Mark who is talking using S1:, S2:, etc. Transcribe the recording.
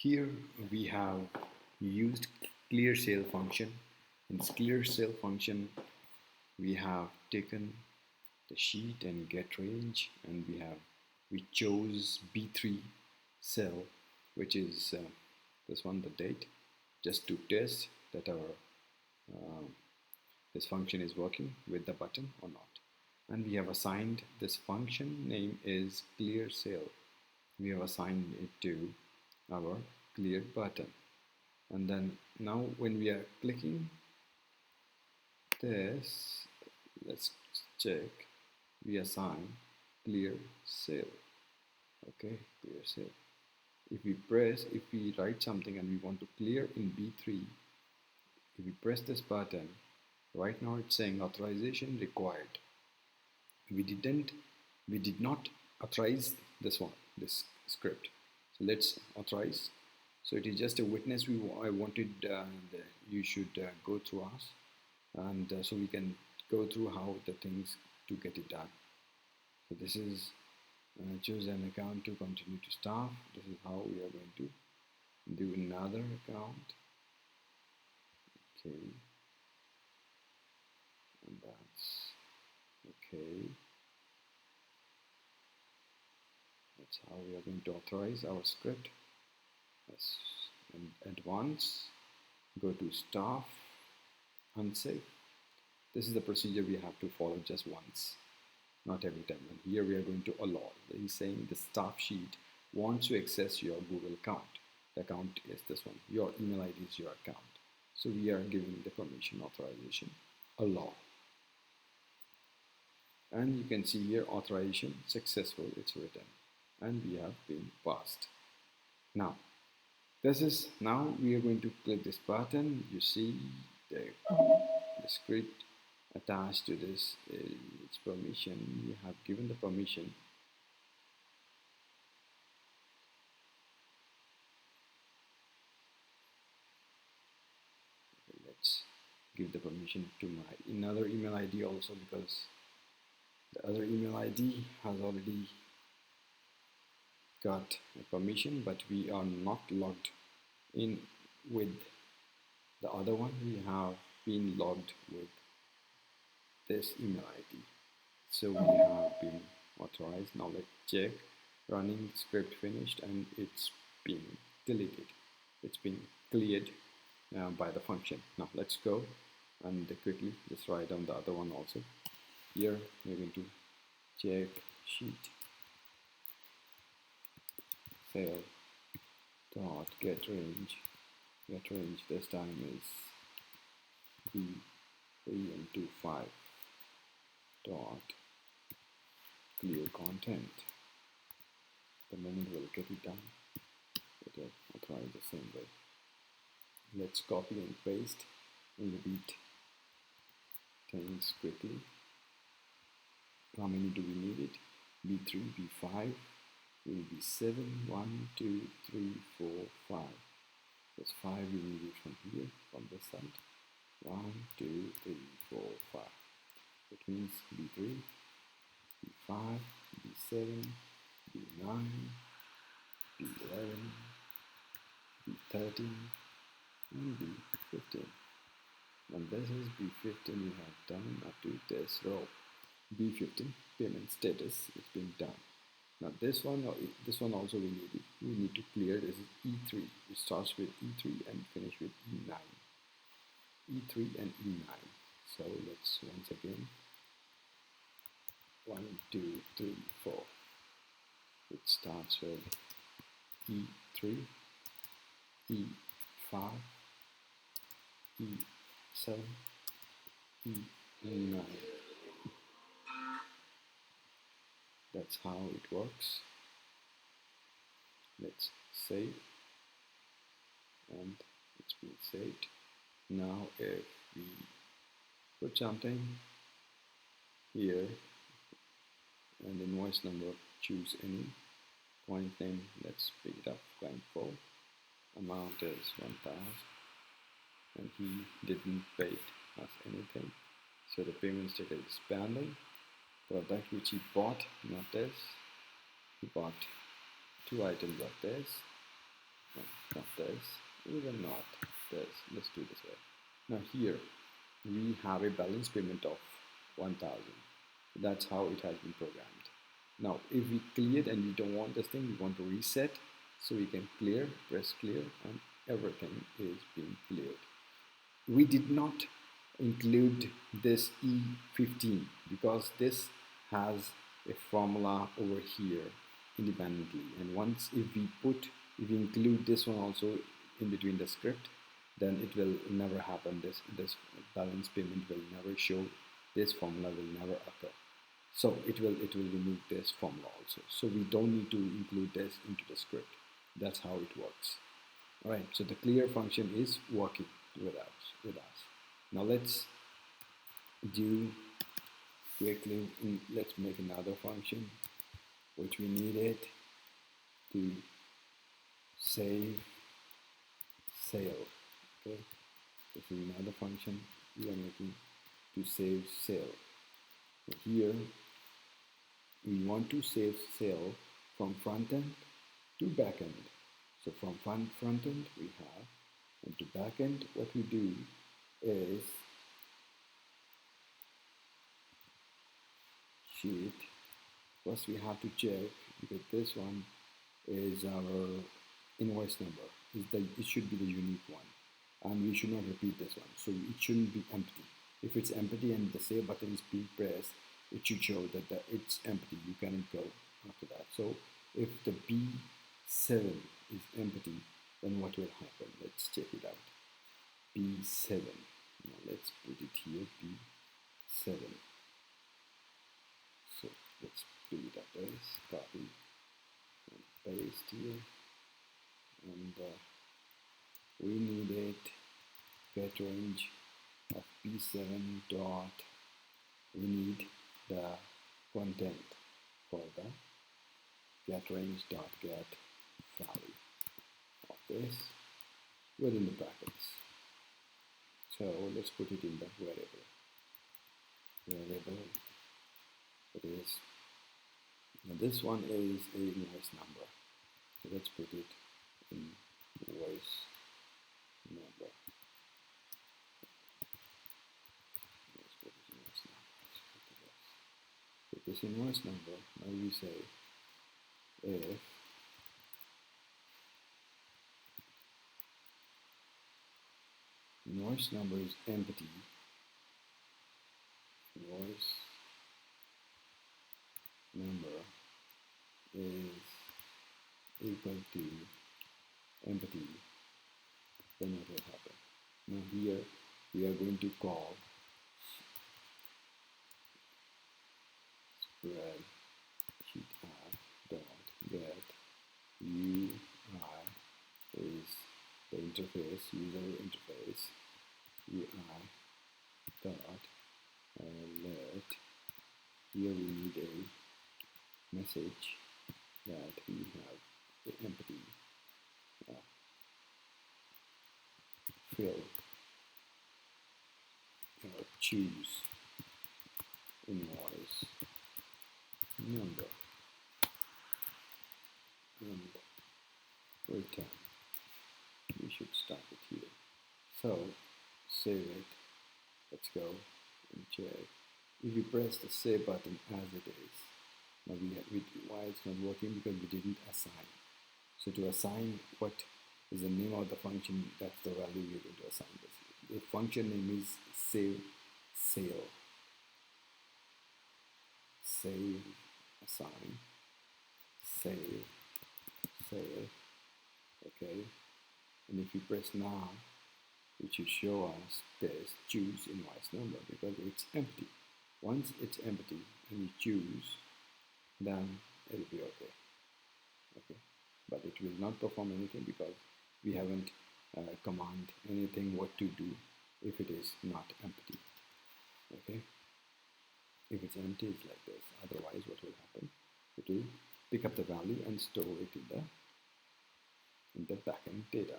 S1: Here we have used clear sale function. In this clear sale function, we have taken the sheet and get range, and we chose B3 cell, which is this one, the date, just to test that our this function is working with the button or not. And we have assigned this function name is clear sale. We have assigned it to our clear button, and then now when we are clicking this, let's check, we assign clear sale. Okay, clear sale. If we write something and we want to clear in B3, if we press this button, right now it's saying authorization required. We did not authorize this script. So let's authorize. So it is just a witness I wanted you should go through us, and so we can go through how the things to get it done. So this is choose an account to continue to staff. This is how we are going to do another account. Okay, and that's okay. That's how we are going to authorize our script. And advance, go to staff, unsave. This is the procedure we have to follow just once, not every time. And here we are going to allow. He's saying the staff sheet wants to access your Google account. The account is this one. Your email ID is your account. So we are giving the permission authorization allow. And you can see here authorization successful, it's written, and we have been passed. Now we are going to click this button. You see the script attached to this its permission. You have given the permission. Let's give the permission to my another email ID also, because the other email ID has already got a permission, but we are not logged in with the other one. We have been logged with this email ID, so we have been authorized. Now let's check. Running script finished, and it's being deleted. It's been cleared by the function. Now let's go and quickly just write down the other one also. Here we're going to check sheet sale dot get range. Get range this time is B3 dot clear content. The moment we'll get it done, it will authorize the same way. Let's copy and paste and repeat things quickly. How many do we need it? B3, B5, will be 7, 1, 2, 3, 4, 5. That's 5 we need it from here, from this side. 1, 2, 3, 4, 5. It means B3, B5, B7, B9, B11, B13, and B15. And this is B15 we have done up to this row. B15 payment status, it's been done. Now this one also we need to clear. This is E3. It starts with E3 and finish with E9. E3 and E9. So let's once again 1, 2, 3, 4. It starts with E3, E5, E7, E9. That's how it works. Let's save, and it's been saved. Now if we put something here and invoice number, choose any point name, let's pick it up, client 4, amount is 1,000, and he didn't pay us anything, so the payment status is pending. Product which he bought, not this. He bought 2 items of this. No, not this, even not this. Let's do this way. Now here we have a balance payment of 1000. That's how it has been programmed. Now if we cleared and we don't want this thing, we want to reset, so we can clear, press clear, and everything is being cleared. We did not include this E15 because this has a formula over here independently, and once if we include this one also in between the script, then it will never happen. This balance payment will never show, this formula will never occur, so it will remove this formula also, so we don't need to include this into the script. That's how it works. All right, so the clear function is working with us. Now let's do quickly, let's make another function which we needed to save sale. Okay, this is another function we are making to save sale. So here we want to save sale from front end to back end. So from front end we have, and to back end what we do is sheet. First we have to check that this one is our invoice number. It should be the unique one, and we should not repeat this one. So it shouldn't be empty. If it's empty and the save button is being pressed, it should show that it's empty. You cannot go after that. So if the B7 is empty, then what will happen? Let's check it out. B7. Now let's put it here. B7. So let's put it up as copy and paste here, and we needed get range of b7 dot, we need the content for the get range dot get value of this within the brackets. So let's put it in the variable it is. Now this one is a invoice number, so let's put it in invoice number. Let's put this invoice number. Put this invoice number. Now we say if invoice number is empty, invoice number is equal to empty, then what will happen? Now here we are going to call spreadsheet dot get UI is the interface, user interface, UI dot let, here we need a message that we have the empty fill or choose invoice number and return. We should stop it here. So save it. Let's go and check. If you press the save button as it is, now why it's not working? Because we didn't assign. So to assign what is the name of the function, that's the value we're going to assign this. The function name is save sale. Save, assign, save, save. Okay. And if you press now, it should show us this choose invoice number because it's empty. Once it's empty and you choose, then it'll be okay. Okay, but it will not perform anything because we haven't command anything what to do if it is not empty. Okay, if it's empty, it's like this. Otherwise, what will happen? It will pick up the value and store it in the backend data.